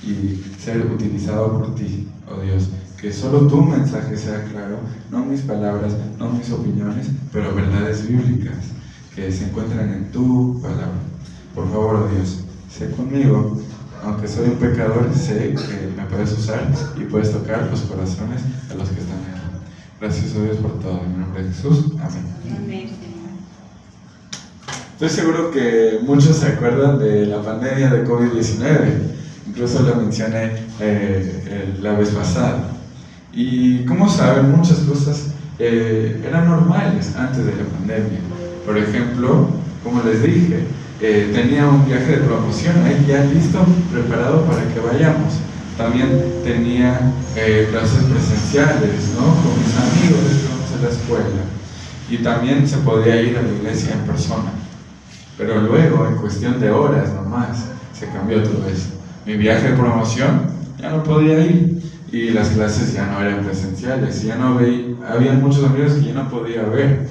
y ser utilizado por ti, oh Dios. Que solo tu mensaje sea claro, no mis palabras, no mis opiniones, pero verdades bíblicas que se encuentran en tu palabra. Por favor, oh Dios, sé conmigo. Aunque soy un pecador, sé que me puedes usar y puedes tocar los corazones de los que están aquí. Gracias, oh Dios, por todo. En el nombre de Jesús. Amén. Amén. Estoy seguro que muchos se acuerdan de la pandemia de COVID-19. Incluso lo mencioné la vez pasada. Y como saben, muchas cosas eran normales antes de la pandemia. Por ejemplo, como les dije, tenía un viaje de promoción ahí ya listo, preparado para que vayamos. También tenía clases presenciales, ¿no? Con mis amigos que íbamos a la escuela. Y también se podía ir a la iglesia en persona. Pero luego, en cuestión de horas nomás, se cambió todo eso. Mi viaje de promoción ya no podía ir. Y las clases ya no eran presenciales. Ya no había muchos amigos que ya no podía ver.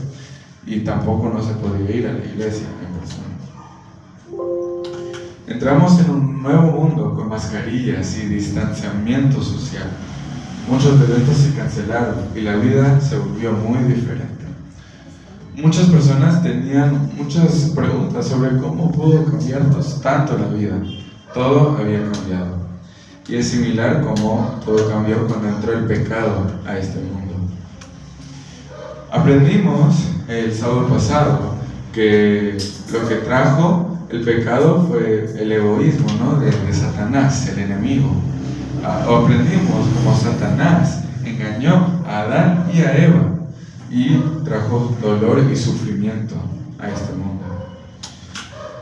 Y tampoco no se podía ir a la iglesia en persona. Entramos en un nuevo mundo con mascarillas y distanciamiento social. Muchos eventos se cancelaron y la vida se volvió muy diferente. Muchas personas tenían muchas preguntas sobre cómo pudo cambiar tanto la vida. Todo había cambiado. Y es similar como todo cambió cuando entró el pecado a este mundo. Aprendimos el sábado pasado que lo que trajo el pecado fue el egoísmo, ¿no? de Satanás, el enemigo. Aprendimos como Satanás engañó a Adán y a Eva y trajo dolor y sufrimiento a este mundo.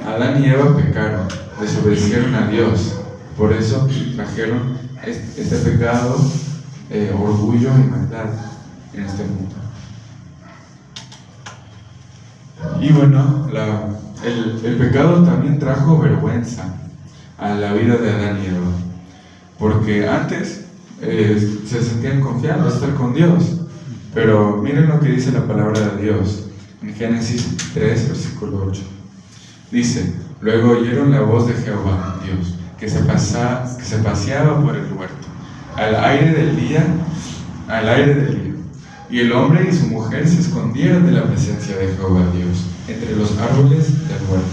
Adán y Eva pecaron, desobedecieron a Dios, por eso trajeron este pecado, orgullo y maldad en este mundo. Y bueno, el pecado también trajo vergüenza a la vida de Adán y Eva, porque antes se sentían confiados de estar con Dios, pero miren lo que dice la palabra de Dios en Génesis 3, versículo 8. Dice: luego oyeron la voz de Jehová, Dios, que se paseaba por el huerto, al aire del día, y el hombre y su mujer se escondieron de la presencia de Jehová Dios entre los árboles del huerto.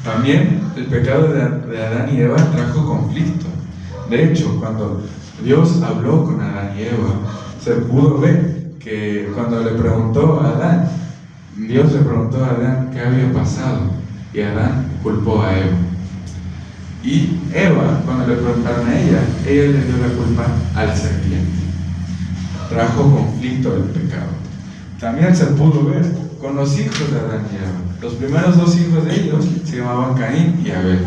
También el pecado de Adán y Eva trajo conflicto. De hecho, cuando Dios habló con Adán y Eva, se pudo ver que cuando le preguntó a Adán, Dios le preguntó a Adán qué había pasado, y Adán culpó a Eva. Y Eva, cuando le preguntaron a ella le dio la culpa a la serpiente. Trajo conflicto el pecado. También se pudo ver con los hijos de Adán y Eva. Los primeros dos hijos de ellos se llamaban Caín y Abel.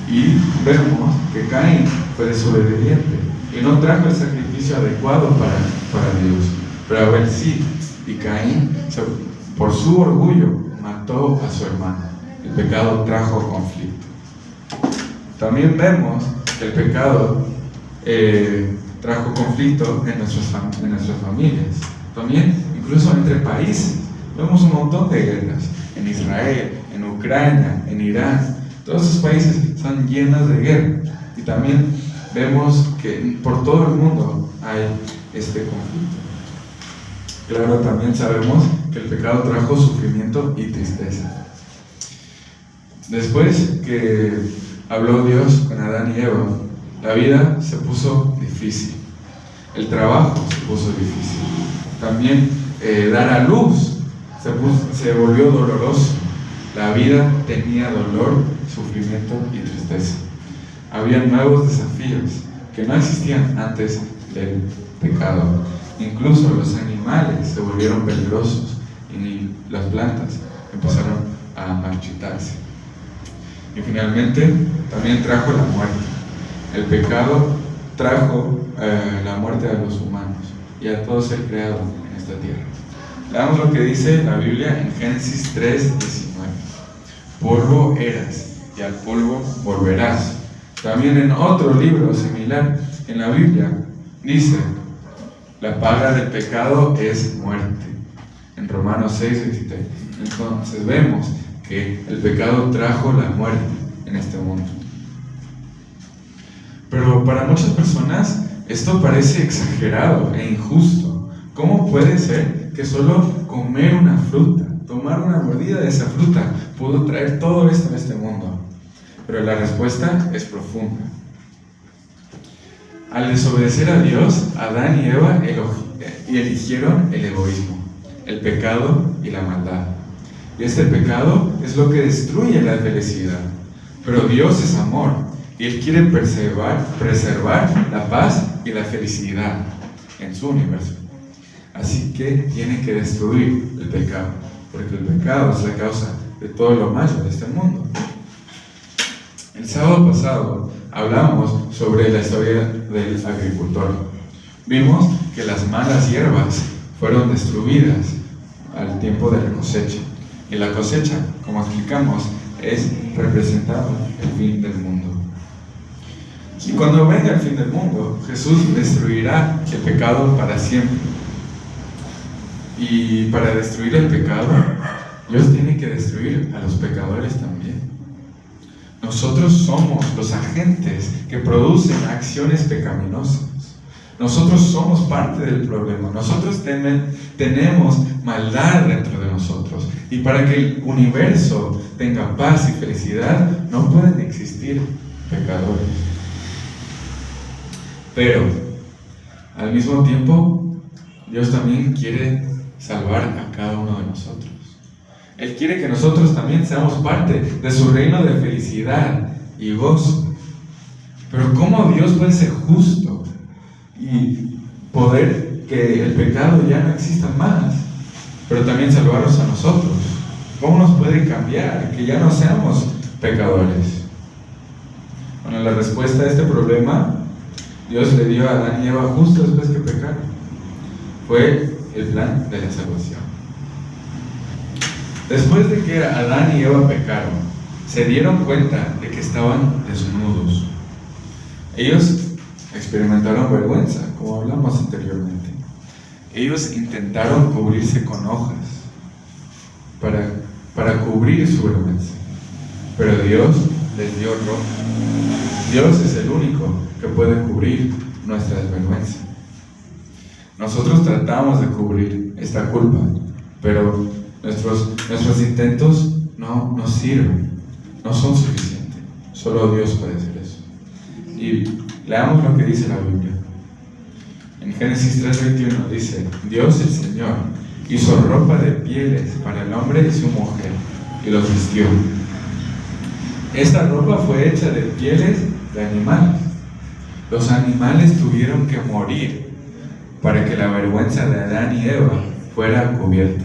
Y vemos que Caín fue desobediente y no trajo el sacrificio adecuado para Dios. Pero Abel sí, y Caín, por su orgullo, mató a su hermano. El pecado trajo conflicto. También vemos que el pecado trajo conflicto en nuestras familias. También, incluso entre países, vemos un montón de guerras. En Israel, en Ucrania, en Irán. Todos esos países están llenos de guerra. Y también vemos que por todo el mundo hay este conflicto. Claro, también sabemos que el pecado trajo sufrimiento y tristeza. Después que habló Dios con Adán y Eva, la vida se puso difícil. El trabajo se puso difícil. También dar a luz se volvió doloroso. La vida tenía dolor, sufrimiento y tristeza. Había nuevos desafíos que no existían antes del pecado. Incluso los animales se volvieron peligrosos y las plantas empezaron a marchitarse. Y finalmente también trajo la muerte. El pecado trajo la muerte a los humanos y a todo ser creado en esta tierra. Leamos lo que dice la Biblia en Génesis 3:19. Polvo eras y al polvo volverás. También en otro libro similar en la Biblia dice: la paga del pecado es muerte. En Romanos 6:23. Entonces vemos que el pecado trajo la muerte en este mundo. Pero para muchas personas esto parece exagerado e injusto. ¿Cómo puede ser que solo comer una fruta, tomar una mordida de esa fruta, pudo traer todo esto a este mundo? Pero la respuesta es profunda. Al desobedecer a Dios, Adán y Eva eligieron el egoísmo, el pecado y la maldad. Y este pecado es lo que destruye la felicidad. Pero Dios es amor y Él quiere preservar la paz y la felicidad en su universo. Así que tiene que destruir el pecado, porque el pecado es la causa de todo lo malo de este mundo. El sábado pasado hablamos sobre la historia del agricultor. Vimos que las malas hierbas fueron destruidas al tiempo de la cosecha. Y la cosecha, como explicamos, es representado el fin del mundo. Y cuando venga el fin del mundo, Jesús destruirá el pecado para siempre. Y para destruir el pecado, Dios tiene que destruir a los pecadores también. Nosotros somos los agentes que producen acciones pecaminosas. Nosotros somos parte del problema. Nosotros tenemos maldad dentro de nosotros. Y para que el universo tenga paz y felicidad, no pueden existir pecadores. Pero, al mismo tiempo, Dios también quiere salvar a cada uno de nosotros. Él quiere que nosotros también seamos parte de su reino de felicidad y gozo. Pero ¿cómo Dios puede ser justo y poder que el pecado ya no exista más, pero también salvarnos a nosotros? ¿Cómo nos puede cambiar que ya no seamos pecadores? Bueno, la respuesta a este problema Dios le dio a Adán y Eva justo después que pecaron. Fue el plan de la salvación. Después de que Adán y Eva pecaron, se dieron cuenta de que estaban desnudos. Ellos experimentaron vergüenza, como hablamos anteriormente. Ellos intentaron cubrirse con hojas para cubrir su vergüenza. Pero Dios les dio ropa. Dios es el único que puede cubrir nuestras vergüenzas. Nosotros tratamos de cubrir esta culpa, pero nuestros intentos no nos sirven, no son suficientes. Solo Dios puede hacer eso. Y leamos lo que dice la Biblia. En Génesis 3:21 dice: Dios el Señor hizo ropa de pieles para el hombre y su mujer y los vistió. Esta ropa fue hecha de pieles de animales. Los animales tuvieron que morir para que la vergüenza de Adán y Eva fuera cubierta.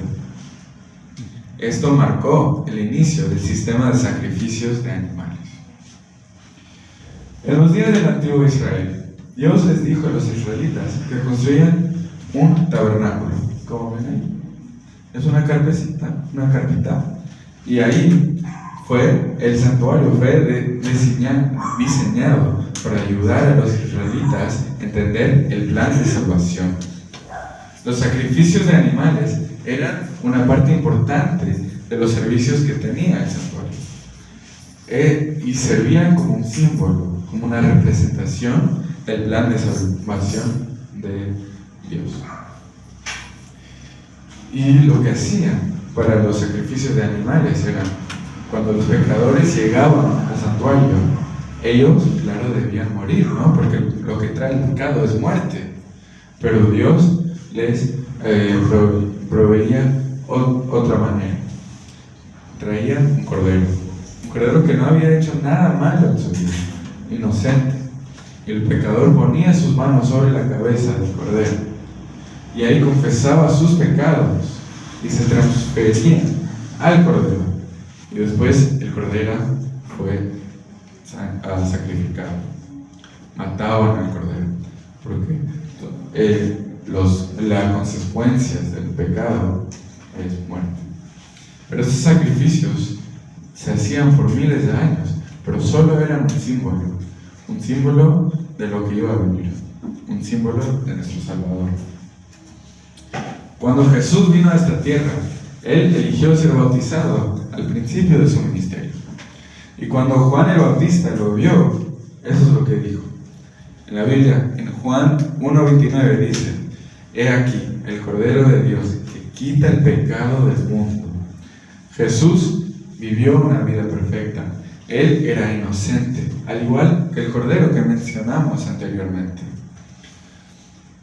Esto marcó el inicio del sistema de sacrificios de animales. En los días del antiguo Israel, Dios les dijo a los israelitas que construyan un tabernáculo. ¿Cómo ven ahí? Es una carpeta. Y ahí fue el santuario, fue diseñado para ayudar a los israelitas a entender el plan de salvación. Los sacrificios de animales eran una parte importante de los servicios que tenía el santuario. Y servían como un símbolo, como una representación del plan de salvación de Dios. Y lo que hacían para los sacrificios de animales era, cuando los pecadores llegaban al santuario, ellos, claro, debían morir, ¿no? Porque lo que trae el pecado es muerte. Pero Dios les proveía otra manera. Traía un cordero que no había hecho nada malo en su vida, inocente. Y el pecador ponía sus manos sobre la cabeza del cordero, y ahí confesaba sus pecados y se transferían al cordero. Y después el cordero fue sacrificado. Mataban al cordero, porque las consecuencias del pecado es muerte. Pero esos sacrificios se hacían por miles de años, pero solo eran un símbolo de lo que iba a venir, un símbolo de nuestro Salvador. Cuando Jesús vino a esta tierra, Él eligió ser bautizado al principio de su ministerio. Y cuando Juan el Bautista lo vio, eso es lo que dijo: En la Biblia, en Juan 1:29 dice: He aquí, el Cordero de Dios que quita el pecado del mundo. Jesús vivió una vida perfecta. Él era inocente, al igual que el Cordero que mencionamos anteriormente.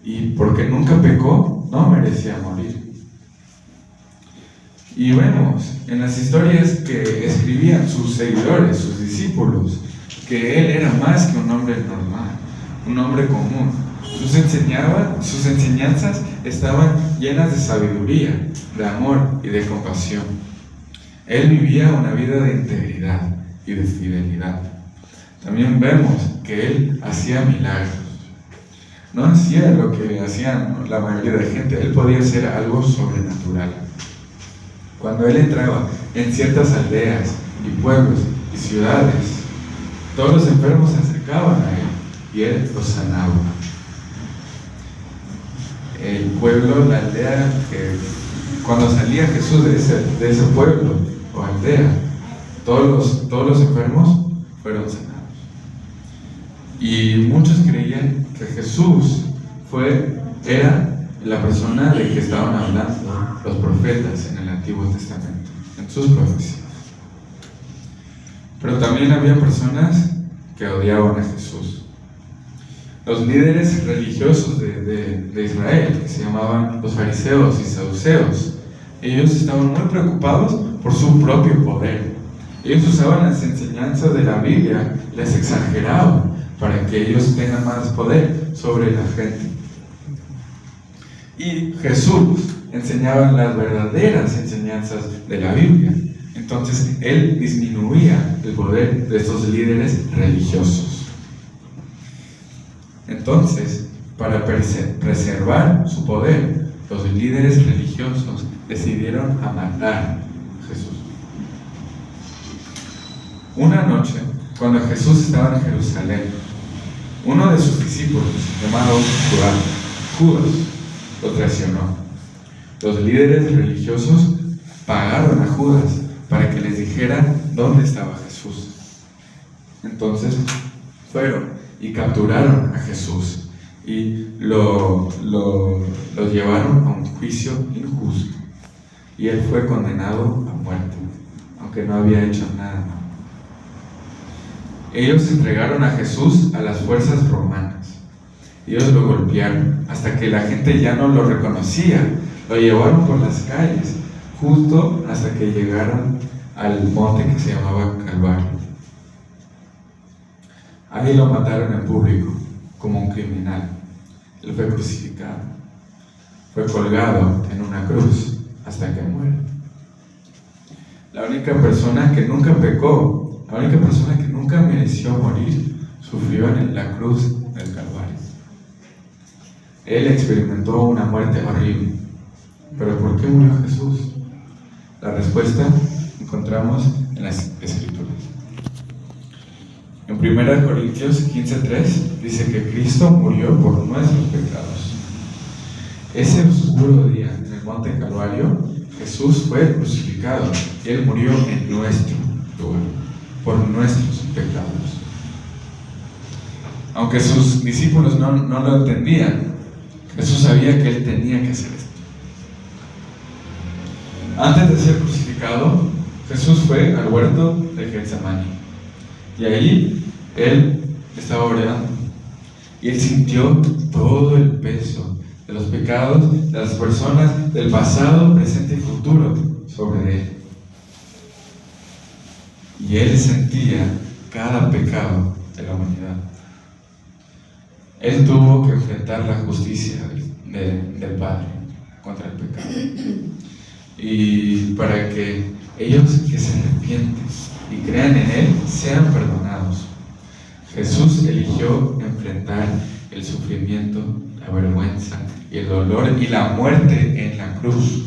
Y porque nunca pecó, no merecía morir. Y vemos en las historias que escribían sus seguidores, sus discípulos, que Él era más que un hombre normal, un hombre común. Sus enseñanzas estaban llenas de sabiduría, de amor y de compasión. Él vivía una vida de integridad y de fidelidad. También vemos que Él hacía milagros. No hacía lo que hacían la mayoría de gente. Él podía hacer algo sobrenatural. Cuando Él entraba en ciertas aldeas y pueblos y ciudades, todos los enfermos se acercaban a Él y Él los sanaba. El pueblo, la aldea, que cuando salía Jesús de ese pueblo o aldea, todos los enfermos fueron sanados. Y muchos creían que Jesús era la persona de que estaban hablando los profetas en el Antiguo Testamento, en sus profecías. Pero también había personas que odiaban a Jesús. Los líderes religiosos de Israel, que se llamaban los fariseos y saduceos, ellos estaban muy preocupados por su propio poder. Ellos usaban las enseñanzas de la Biblia, las exageraban para que ellos tengan más poder sobre la gente. Y Jesús enseñaba las verdaderas enseñanzas de la Biblia. Entonces Él disminuía el poder de estos líderes religiosos. Entonces, para preservar su poder, los líderes religiosos decidieron matar a Jesús. Una noche, cuando Jesús estaba en Jerusalén, uno de sus discípulos, llamado Judas, lo traicionó. Los líderes religiosos pagaron a Judas para que les dijera dónde estaba Jesús. Entonces fueron y capturaron a Jesús y lo llevaron a un juicio injusto. Y él fue condenado a muerte, aunque no había hecho nada. Ellos entregaron a Jesús a las fuerzas romanas. Ellos lo golpearon hasta que la gente ya no lo reconocía. Lo llevaron por las calles, justo hasta que llegaron al monte que se llamaba Calvario. Ahí lo mataron en público, como un criminal. Él fue crucificado. Fue colgado en una cruz hasta que muere. La única persona que nunca pecó, la única persona que nunca mereció morir, sufrió en la cruz del Calvario. Él experimentó una muerte horrible. ¿Pero por qué murió Jesús? La respuesta encontramos en las Escrituras. En 1 Corintios 15:3 dice que Cristo murió por nuestros pecados. Ese oscuro día en el monte Calvario, Jesús fue crucificado y Él murió en nuestro lugar, por nuestros pecados. Aunque sus discípulos no lo entendían, Jesús sabía que Él tenía que hacer esto. Antes de ser crucificado, Jesús fue al huerto de Getsemaní. Y ahí Él estaba orando. Y Él sintió todo el peso de los pecados de las personas del pasado, presente y futuro sobre Él. Y Él sentía cada pecado de la humanidad. Él tuvo que enfrentar la justicia del Padre contra el pecado. Y para que ellos que se arrepienten y crean en Él sean perdonados. Jesús eligió enfrentar el sufrimiento, la vergüenza y el dolor y la muerte en la cruz,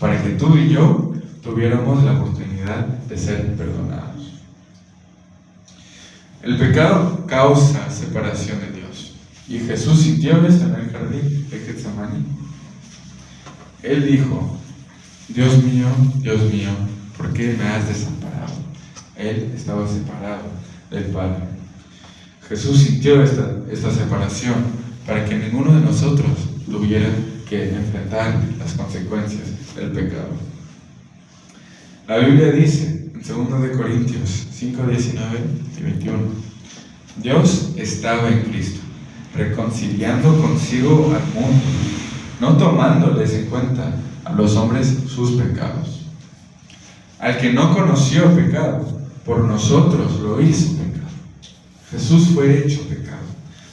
para que tú y yo tuviéramos la oportunidad de ser perdonados. El pecado causa separación de Dios, y Jesús sintió esto en el jardín de Getsemaní. Él dijo: Dios mío, ¿por qué me has desamparado? Él estaba separado del Padre. Jesús sintió esta separación para que ninguno de nosotros tuviera que enfrentar las consecuencias del pecado. La Biblia dice en 2 de Corintios 5, 19 y 21, Dios estaba en Cristo, reconciliando consigo al mundo, no tomándoles en cuenta a los hombres sus pecados. Al que no conoció pecado, por nosotros lo hizo pecado. Jesús fue hecho pecado,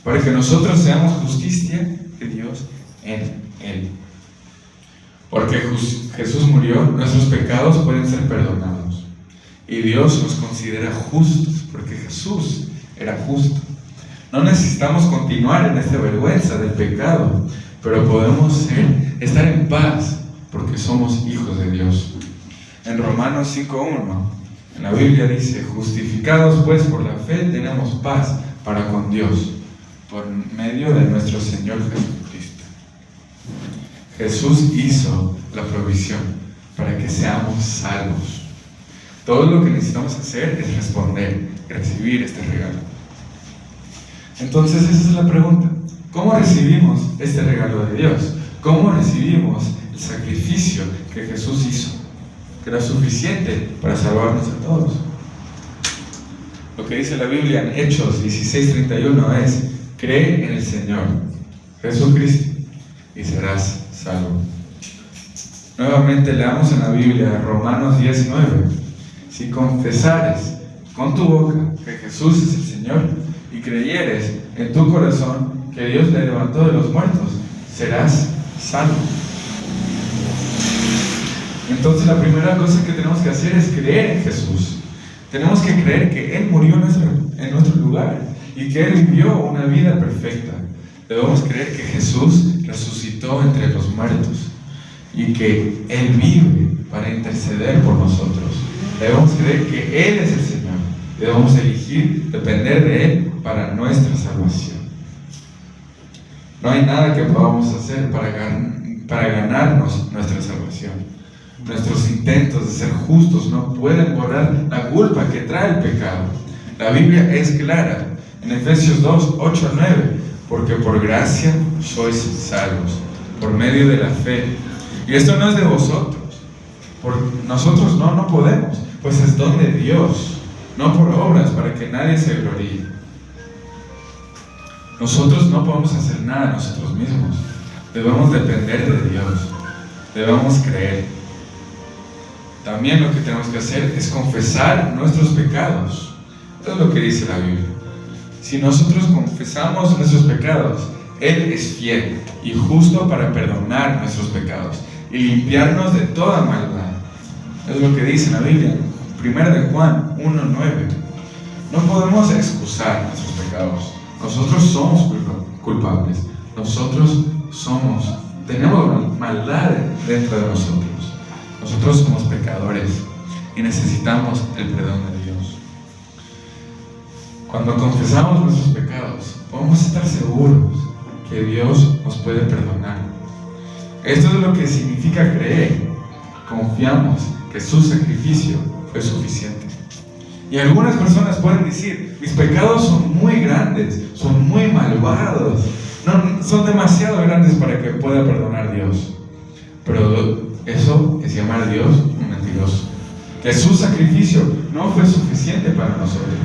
para que nosotros seamos justicia de Dios en Él. Porque Jesús murió, nuestros pecados pueden ser perdonados. Y Dios nos considera justos, porque Jesús era justo. No necesitamos continuar en esta vergüenza del pecado, pero podemos estar en paz, porque somos hijos de Dios. En Romanos 5:1, en la Biblia dice, justificados pues por la fe tenemos paz para con Dios, por medio de nuestro Señor Jesucristo. Jesús hizo la provisión para que seamos salvos. Todo lo que necesitamos hacer es responder, recibir este regalo. Entonces esa es la pregunta. ¿Cómo recibimos este regalo de Dios? ¿Cómo recibimos el sacrificio que Jesús hizo, que era suficiente para salvarnos a todos? Lo que dice la Biblia en Hechos 16:31 es: cree en el Señor Jesucristo y serás salvo. Nuevamente leamos en la Biblia Romanos 10:9: si confesares con tu boca que Jesús es el Señor y creyeres en tu corazón que Dios le levantó de los muertos, serás salvo. Entonces la primera cosa que tenemos que hacer es creer en Jesús. Tenemos que creer que Él murió en nuestro lugar y que Él vivió una vida perfecta. Debemos creer que Jesús resucitó entre los muertos y que Él vive para interceder por nosotros. Debemos creer que Él es el Señor. Debemos elegir depender de Él para nuestra salvación. No hay nada que podamos hacer para ganarnos nuestra salvación. Nuestros intentos de ser justos no pueden borrar la culpa que trae el pecado. La Biblia es clara en Efesios 2, 8 a 9: porque por gracia sois salvos, por medio de la fe. Y esto no es de vosotros, nosotros no podemos, pues es don de Dios, no por obras para que nadie se gloríe. Nosotros no podemos hacer nada nosotros mismos, debemos depender de Dios, debemos creer. También lo que tenemos que hacer es confesar nuestros pecados. Esto es lo que dice la Biblia. Si nosotros confesamos nuestros pecados, Él es fiel y justo para perdonar nuestros pecados y limpiarnos de toda maldad. Es lo que dice la Biblia, 1 de Juan 1:9. No podemos excusar nuestros pecados. Nosotros somos culpables. Nosotros tenemos maldad dentro de nosotros. Nosotros somos pecadores y necesitamos el perdón de Dios. Cuando confesamos nuestros pecados, podemos estar seguros que Dios nos puede perdonar. Esto es lo que significa creer. Confiamos que su sacrificio fue suficiente. Y algunas personas pueden decir: mis pecados son muy grandes, son muy malvados, son demasiado grandes para que pueda perdonar Dios. Pero eso es llamar a Dios un mentiroso. Que su sacrificio no fue suficiente para nosotros.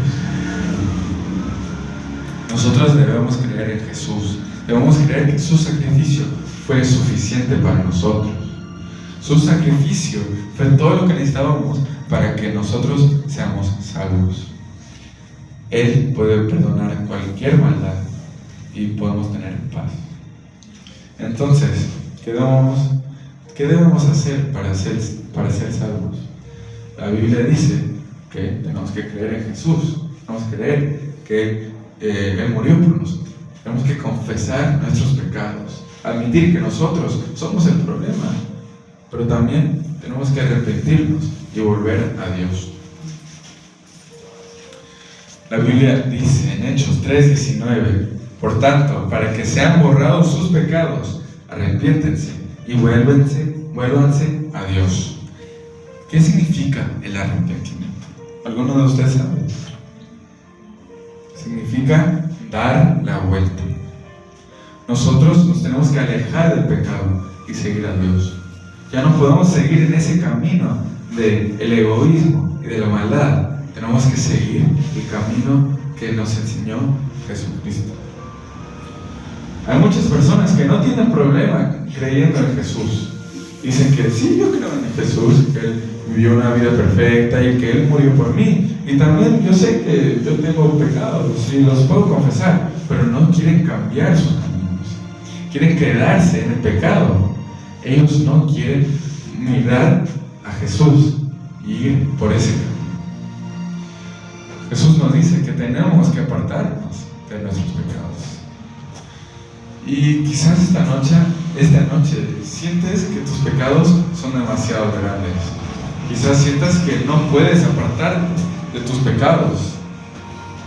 Nosotros debemos creer en Jesús. Debemos creer que su sacrificio fue suficiente para nosotros. Su sacrificio fue todo lo que necesitábamos para que nosotros seamos salvos. Él puede perdonar cualquier maldad y podemos tener paz. Entonces, ¿qué debemos hacer para ser salvos? La Biblia dice que tenemos que creer en Jesús. Tenemos que creer que Él murió por nosotros. Tenemos que confesar nuestros pecados, admitir que nosotros somos el problema, pero también tenemos que arrepentirnos y volver a Dios. La Biblia dice en Hechos 3:19: por tanto, para que sean borrados sus pecados, arrepiéntense y vuélvanse a Dios. ¿Qué significa el arrepentimiento? ¿Alguno de ustedes sabe? significa dar la vuelta. Nosotros nos tenemos que alejar del pecado y seguir a Dios. Ya no podemos seguir en ese camino del egoísmo y de la maldad. Tenemos que seguir el camino que nos enseñó Jesucristo. Hay muchas personas que no tienen problema creyendo en Jesús. Dicen que sí, yo creo en Jesús, que Él vivió una vida perfecta y que Él murió por mí. Y también yo sé que yo tengo pecados y los puedo confesar, pero no quieren cambiar sus caminos. Quieren quedarse en el pecado. Ellos no quieren mirar a Jesús y ir por ese camino. Jesús nos dice que tenemos que apartarnos de nuestros pecados. Y quizás esta noche sientes que tus pecados son demasiado grandes. Quizás sientas que no puedes apartarte de tus pecados.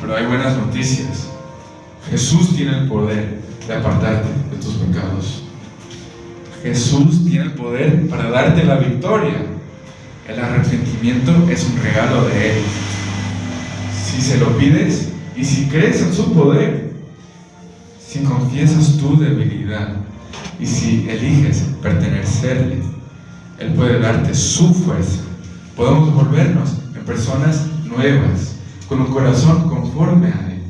Pero hay buenas noticias. Jesús tiene el poder de apartarte de tus pecados. Jesús tiene el poder para darte la victoria. El arrepentimiento es un regalo de Él. Si se lo pides y si crees en su poder, si confiesas tu debilidad y si eliges pertenecerle, Él puede darte su fuerza. Podemos volvernos en personas nuevas, con un corazón conforme a Él.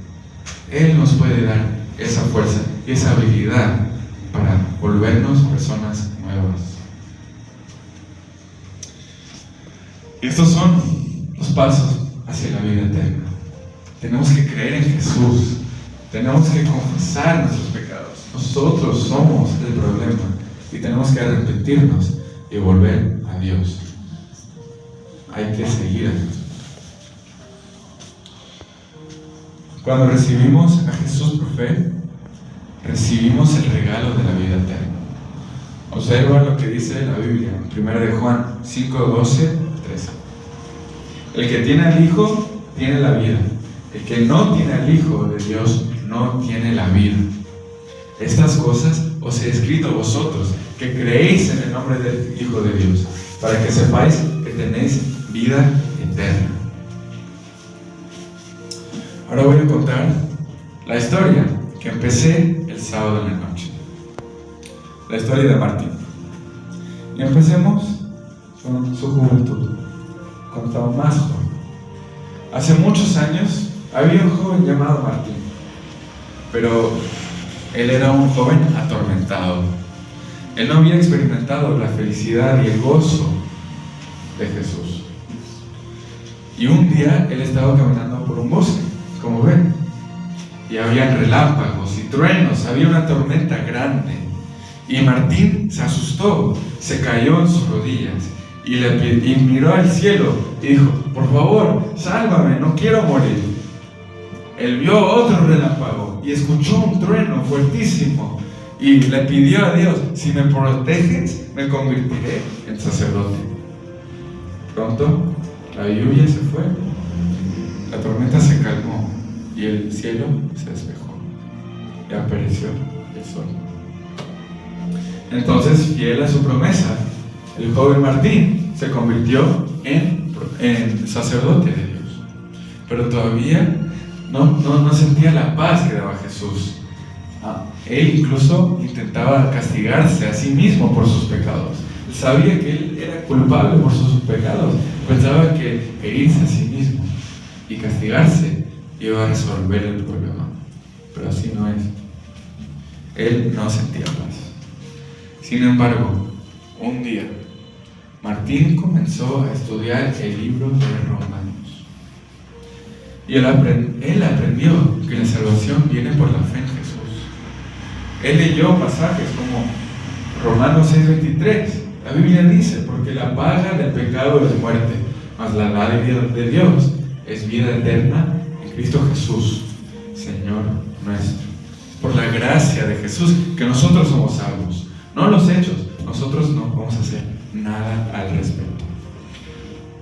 Él nos puede dar esa fuerza y esa habilidad para volvernos personas nuevas. Y estos son los pasos hacia la vida eterna. Tenemos que creer en Jesús. Tenemos que confesar nuestros pecados. Nosotros somos el problema y tenemos que arrepentirnos y volver a Dios. Hay que seguir a Jesús. Cuando recibimos a Jesús por fe, recibimos el regalo de la vida eterna. Observa lo que dice la Biblia en 1 de Juan 5, 12, 13. El que tiene al Hijo tiene la vida. El que no tiene al Hijo de Dios no tiene la vida. Estas cosas os he escrito a vosotros, que creéis en el nombre del Hijo de Dios, para que sepáis que tenéis vida eterna. Ahora voy a contar la historia que empecé el sábado en la noche. La historia de Martín. Y empecemos con su juventud, cuando estaba más joven. Hace muchos años había un joven llamado Martín, pero él era un joven atormentado. Él no había experimentado la felicidad y el gozo de Jesús. Y un día él estaba caminando por un bosque, como ven, y habían relámpagos y truenos, había una tormenta grande. Y Martín se asustó, se cayó en sus rodillas y miró al cielo y dijo: por favor, sálvame, no quiero morir. Él vio otro relámpago y escuchó un trueno fuertísimo y le pidió a Dios: si me proteges, me convertiré en sacerdote. Pronto la lluvia se fue, la tormenta se calmó y el cielo se despejó y apareció el sol. Entonces, fiel a su promesa, el joven Martín se convirtió en sacerdote de Dios. Pero todavía no sentía la paz que daba Jesús. Él incluso intentaba castigarse a sí mismo por sus pecados. Él sabía que él era culpable por sus pecados. Pensaba que herirse a sí mismo y castigarse iba a resolver el problema. Pero así no es. Él no sentía paz. Sin embargo, un día, Martín comenzó a estudiar el libro de Romanos. Y él aprendió que la salvación viene por la fe en Jesús. Él leyó pasajes como Romanos 6:23. La Biblia dice: porque la paga del pecado es muerte, mas la dádiva de Dios es vida eterna en Cristo Jesús, Señor nuestro. Por la gracia de Jesús que nosotros somos salvos, no los hechos. Nosotros no vamos a hacer nada al respecto.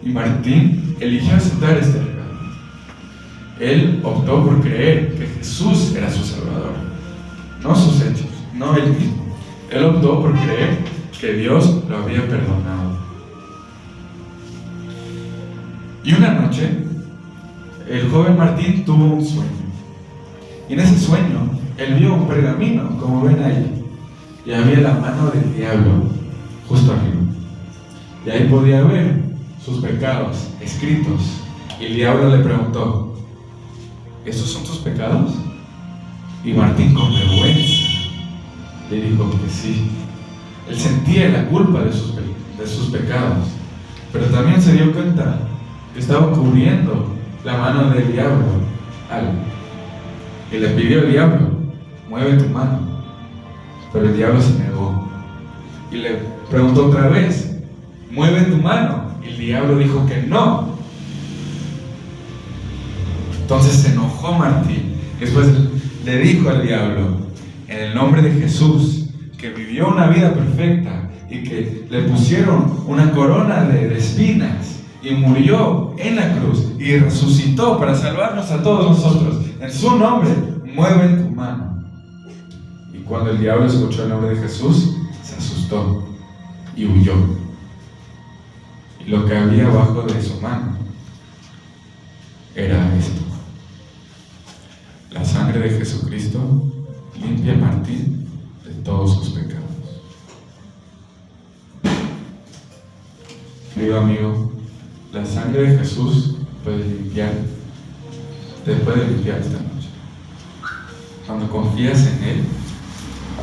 Y Martín eligió aceptar este regalo. Él optó por creer que Jesús era su Salvador, no sus hechos, no él mismo. Él optó por creer que Dios lo había perdonado. Y una noche, el joven Martín tuvo un sueño. Y en ese sueño, él vio un pergamino, como ven ahí, y había la mano del diablo justo arriba. Y ahí podía ver sus pecados escritos. Y el diablo le preguntó: ¿esos son tus pecados? Y Martín, con vergüenza, le dijo que sí. Él sentía la culpa de sus pecados, pero también se dio cuenta que estaba cubriendo la mano del diablo algo. Y le pidió al diablo: mueve tu mano. Pero el diablo se negó. Y le preguntó otra vez: mueve tu mano. Y el diablo dijo que no. Entonces se enojó Martín. Después le dijo al diablo: en el nombre de Jesús, que vivió una vida perfecta y que le pusieron una corona de espinas y murió en la cruz y resucitó para salvarnos a todos nosotros, en su nombre, mueve tu mano. Y cuando el diablo escuchó el nombre de Jesús, se asustó y huyó. Y lo que había abajo de su mano era esto: la sangre de Jesucristo limpia a Martín de todos sus pecados. Querido amigo, la sangre de Jesús te puede limpiar esta noche. Cuando confías en Él,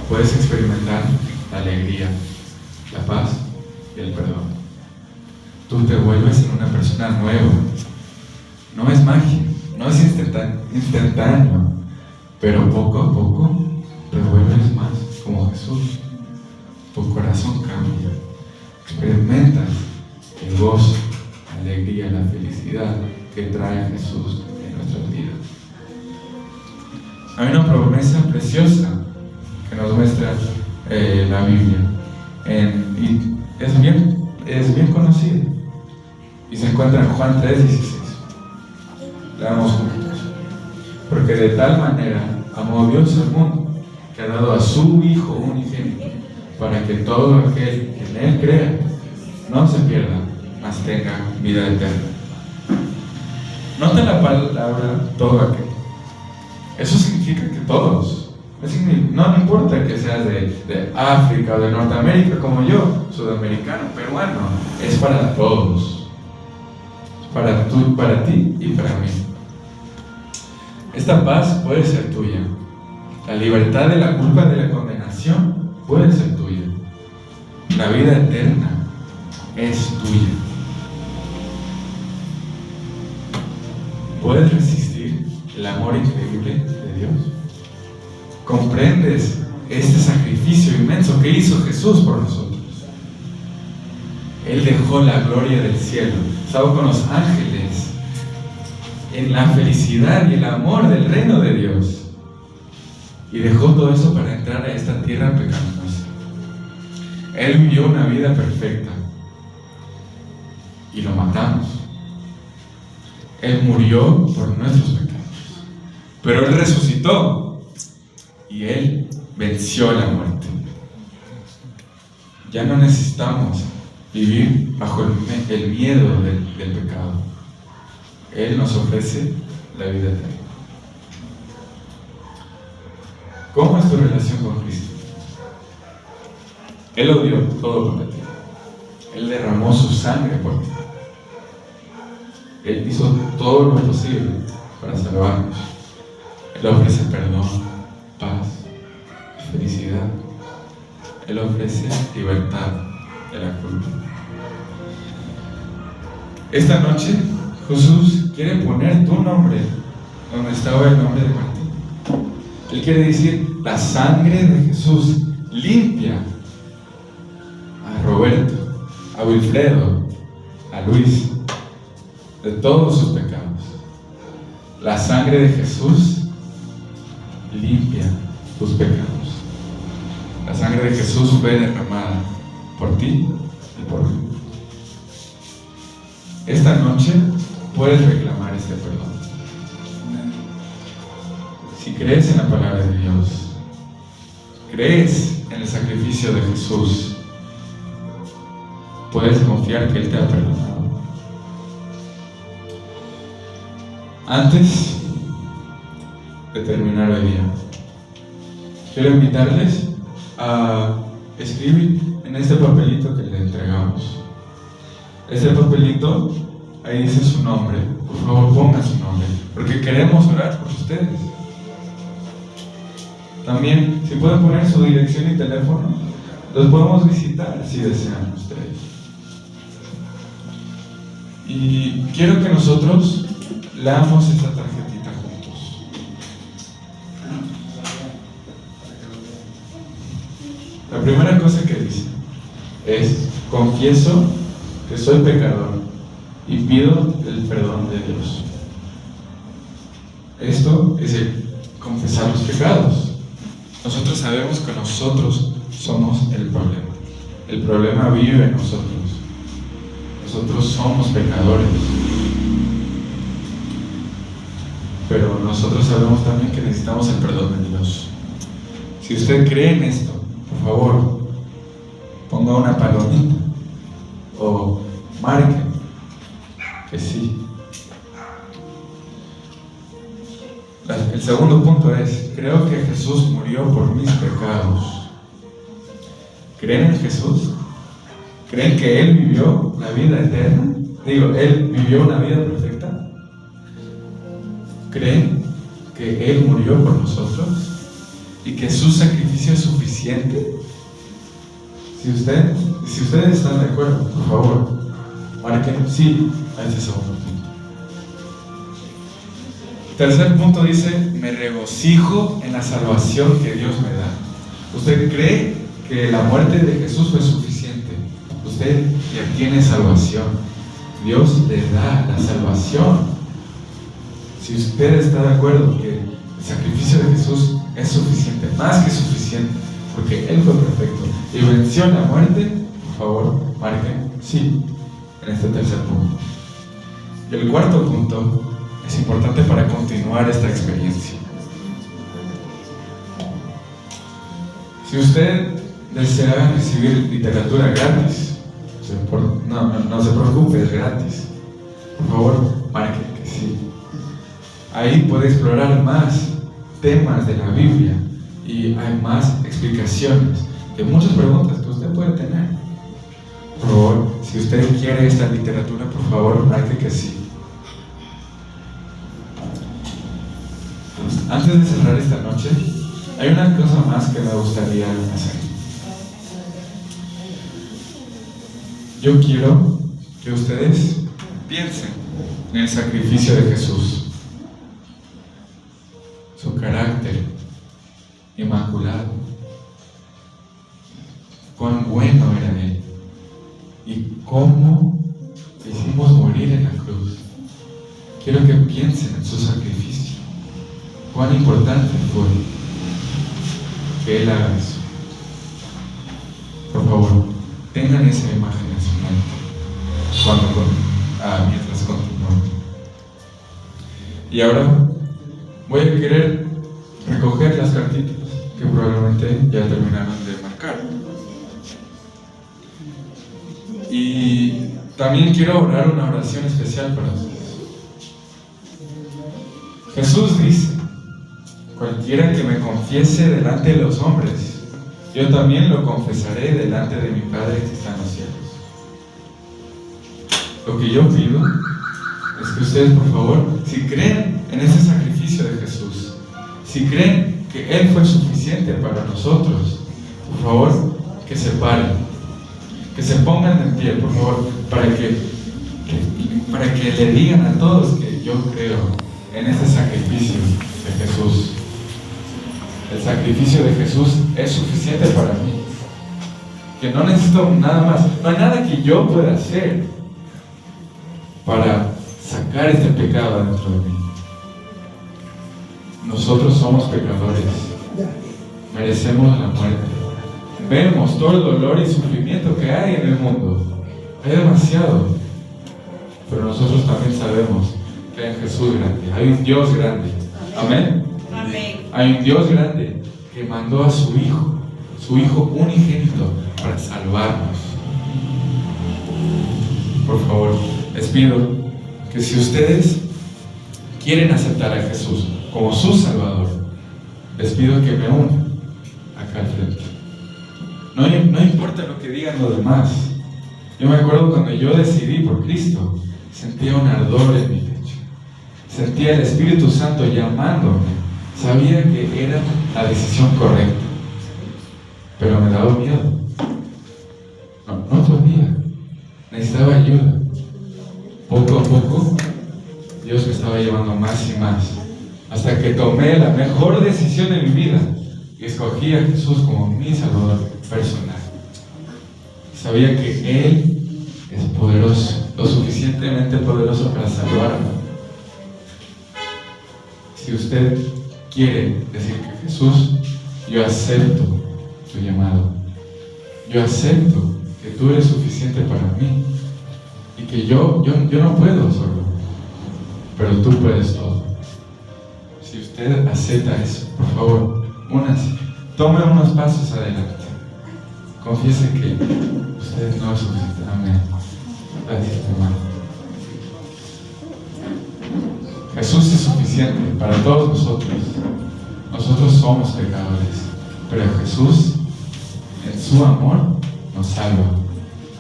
puedes experimentar la alegría, la paz y el perdón. Tú te vuelves en una persona nueva. No es magia, no es instantáneo, pero poco a poco te vuelves más como Jesús. Tu corazón cambia. Experimentas el gozo, la alegría, la felicidad que trae Jesús en nuestras vidas. Hay una promesa preciosa que nos muestra la Biblia, y es bien conocida, y se encuentra en Juan 3:16. Leamos juntos. Porque de tal manera amó Dios al mundo, que ha dado a su Hijo unigénito, para que todo aquel que en Él crea no se pierda, mas tenga vida eterna. Nota la palabra todo aquel. Eso significa que todos. No importa que seas de África o de Norteamérica como yo, sudamericano, peruano, es para todos. Para ti y para mí. Esta paz puede ser tuya. La libertad de la culpa de la condenación puede ser tuya. La vida eterna es tuya. ¿Puedes resistir el amor increíble de Dios? ¿Comprendes este sacrificio inmenso que hizo Jesús por nosotros? Él dejó la gloria del cielo, estaba con los ángeles, en la felicidad y el amor del reino de Dios, y dejó todo eso para entrar a esta tierra pecaminosa. Él vivió una vida perfecta y lo matamos. Él murió por nuestros pecados, pero Él resucitó y Él venció la muerte. Ya no necesitamos vivir bajo el miedo del pecado. Él nos ofrece la vida eterna. ¿Cómo es tu relación con Cristo? Él lo dio todo por ti. Él derramó su sangre por ti. Él hizo todo lo posible para salvarnos. Él ofrece perdón, paz, felicidad. Él ofrece libertad de la culpa. Esta noche Jesús quiere poner tu nombre donde estaba el nombre de Martín. Él quiere decir: la sangre de Jesús limpia a Roberto, a Wilfredo, a Luis de todos sus pecados. La sangre de Jesús limpia tus pecados. La sangre de Jesús fue derramada por ti y por mí. Esta noche puedes reclamar este perdón. Si crees en la palabra de Dios, crees en el sacrificio de Jesús, puedes confiar que Él te ha perdonado. Antes de terminar hoy día, quiero invitarles a escribir en este papelito que le entregamos. Este papelito, ahí dice su nombre. Por favor, ponga su nombre, porque queremos orar por ustedes. También, si pueden poner su dirección y teléfono, los podemos visitar si desean ustedes. Y quiero que nosotros leamos esta tarjetita juntos. La primera cosa que dice es: confieso que soy pecador y pido el perdón de Dios. Esto es el confesar los pecados. Nosotros sabemos que nosotros somos el problema. El problema vive en nosotros. Nosotros somos pecadores. Pero nosotros sabemos también que necesitamos el perdón de Dios. Si usted cree en esto, por favor, ponga una palomita o marque que sí. El segundo punto es: creo que Jesús murió por mis pecados. ¿Creen en Jesús? ¿Creen que Él vivió la vida eterna? ¿Él vivió una vida perfecta? ¿Creen que Él murió por nosotros? ¿Y que su sacrificio es suficiente? Si ustedes están de acuerdo, por favor, marquen sí a ese segundo punto. Tercer punto dice: me regocijo en la salvación que Dios me da. ¿Usted cree que la muerte de Jesús fue suficiente? Usted ya tiene salvación. Dios le da la salvación. Si usted está de acuerdo que el sacrificio de Jesús es suficiente, más que suficiente, porque Él fue perfecto y venció la muerte, por favor, marquen sí en este tercer punto. Y el cuarto punto es importante para continuar esta experiencia. Si usted desea recibir literatura gratis, no se preocupe, es gratis. Por favor, marque que sí. Ahí puede explorar más temas de la Biblia y hay más explicaciones de muchas preguntas que usted puede tener. Por favor, si usted quiere esta literatura, por favor, marque que sí. Antes de cerrar esta noche, hay una cosa más que me gustaría hacer. Yo quiero que ustedes piensen en el sacrificio de Jesús, su carácter inmaculado, cuán bueno era Él y cómo hicimos morir en la cruz. Quiero que piensen en su sacrificio, cuán importante fue que Él haga eso. Por favor, tengan esa imagen en su mente mientras continúo. Y ahora voy a querer recoger las cartitas que probablemente ya terminaron de marcar. Y también quiero orar una oración especial para ustedes. Jesús dice: cualquiera que me confiese delante de los hombres, yo también lo confesaré delante de mi Padre que está en los cielos. Lo que yo pido es que ustedes, por favor, si creen en ese sacrificio de Jesús, si creen que Él fue suficiente para nosotros, por favor, que se paren, que se pongan en pie, por favor, para que le digan a todos que yo creo en ese sacrificio de Jesús. El sacrificio de Jesús es suficiente para mí, que no necesito nada más, no hay nada que yo pueda hacer para sacar este pecado dentro de mí. Nosotros somos pecadores, merecemos la muerte, vemos todo el dolor y sufrimiento que hay en el mundo, hay demasiado, pero nosotros también sabemos que hay un Jesús grande, hay un Dios grande. Amén. Hay un Dios grande que mandó a su Hijo unigénito para salvarnos. Por favor, les pido que si ustedes quieren aceptar a Jesús como su Salvador, les pido que me unan acá al frente. No importa lo que digan los demás. Yo me acuerdo cuando yo decidí por Cristo, sentía un ardor en mi pecho. Sentía el Espíritu Santo llamándome. Sabía que era la decisión correcta, pero me daba miedo. No podía. Necesitaba ayuda. Poco a poco, Dios me estaba llevando más y más, hasta que tomé la mejor decisión de mi vida y escogí a Jesús como mi Salvador personal. Sabía que Él es poderoso, lo suficientemente poderoso para salvarme. Si usted quiere decir que Jesús, yo acepto tu llamado, yo acepto que tú eres suficiente para mí y que yo no puedo solo, pero tú puedes todo. Si usted acepta eso, por favor, únase, tome unos pasos adelante, confiese que usted no es suficiente. Amén. Gracias, hermano. Jesús es suficiente para todos nosotros. Nosotros somos pecadores, pero Jesús, en su amor, nos salva.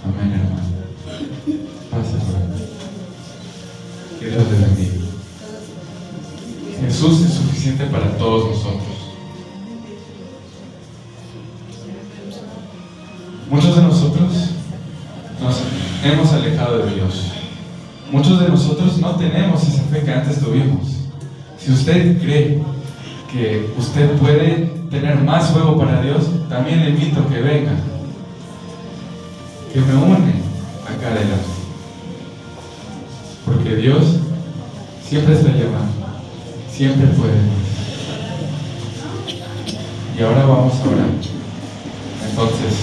Amén, hermano. Pase por ahí. Que Dios le bendiga. Jesús es suficiente para todos nosotros. Muchos de nosotros nos hemos alejado de Dios. Muchos de nosotros no tenemos esa fe que antes tuvimos. Si usted cree que usted puede tener más fuego para Dios, también le invito a que venga, que me une acá adelante, porque Dios siempre está llamando, siempre puede. Y ahora vamos a orar. Entonces,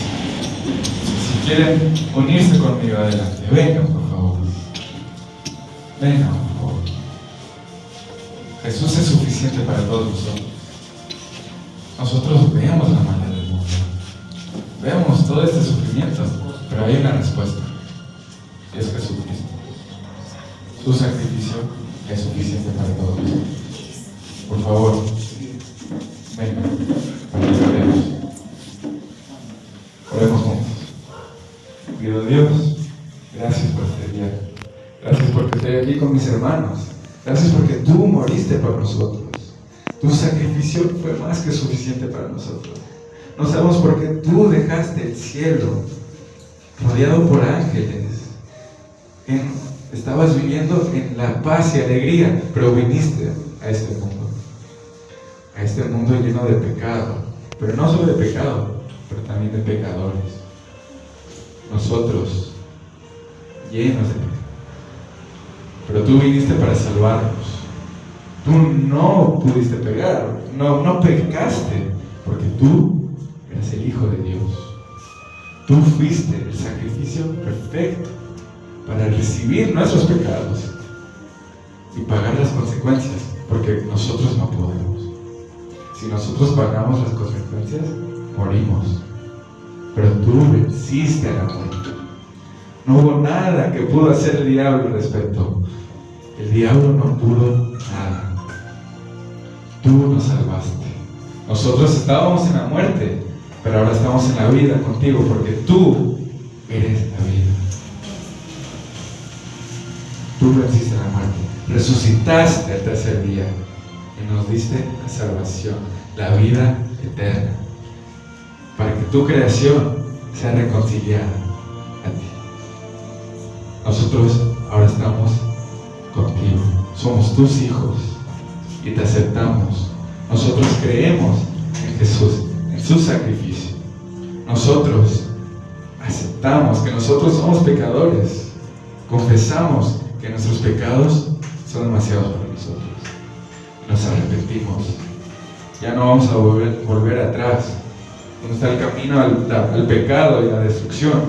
si quieren unirse conmigo adelante, vengan por favor, vengan por favor. Jesús es suficiente para todos nosotros. Nosotros veamos la maldad del mundo, vemos todo este sufrimiento, pero hay una respuesta, y es Jesucristo. Su sacrificio es suficiente para todos nosotros. Por favor, vengan para que oremos. Oremos juntos. Querido Dios, gracias por este día. Gracias porque estoy aquí con mis hermanos. Gracias porque tú moriste por nosotros. Tu sacrificio fue más que suficiente para nosotros. No sabemos por qué tú dejaste el cielo rodeado por ángeles. Estabas viviendo en la paz y alegría, pero viniste a este mundo lleno de pecado. Pero no solo de pecado, pero también de pecadores. Nosotros, llenos de pecado. Pero tú viniste para salvarnos. Tú no pudiste pecar, no pecaste, porque tú eres el Hijo de Dios. Tú fuiste el sacrificio perfecto para recibir nuestros pecados y pagar las consecuencias, porque nosotros no podemos. Si nosotros pagamos las consecuencias, morimos. Pero tú venciste a la muerte. No hubo nada que pudo hacer el diablo al respecto. El diablo no pudo nada. Tú nos salvaste. Nosotros estábamos en la muerte, pero ahora estamos en la vida contigo, porque tú eres la vida. Tú venciste la muerte, resucitaste al tercer día y nos diste la salvación, la vida eterna, para que tu creación sea reconciliada a ti. Nosotros ahora estamos contigo, somos tus hijos y te aceptamos. Nosotros creemos en Jesús, en su sacrificio. Nosotros aceptamos que nosotros somos pecadores, confesamos que nuestros pecados son demasiados para nosotros, nos arrepentimos, ya no vamos a volver atrás, donde está el camino al pecado y la destrucción,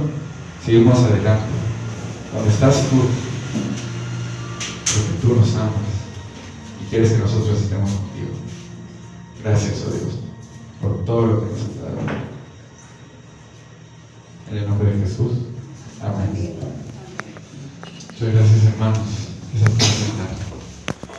seguimos adelante, donde estás tú, porque tú nos amas y quieres que nosotros estemos contigo. Gracias, oh Dios, por todo lo que nos has dado. En el nombre de Jesús, amén. Muchas gracias, hermanos.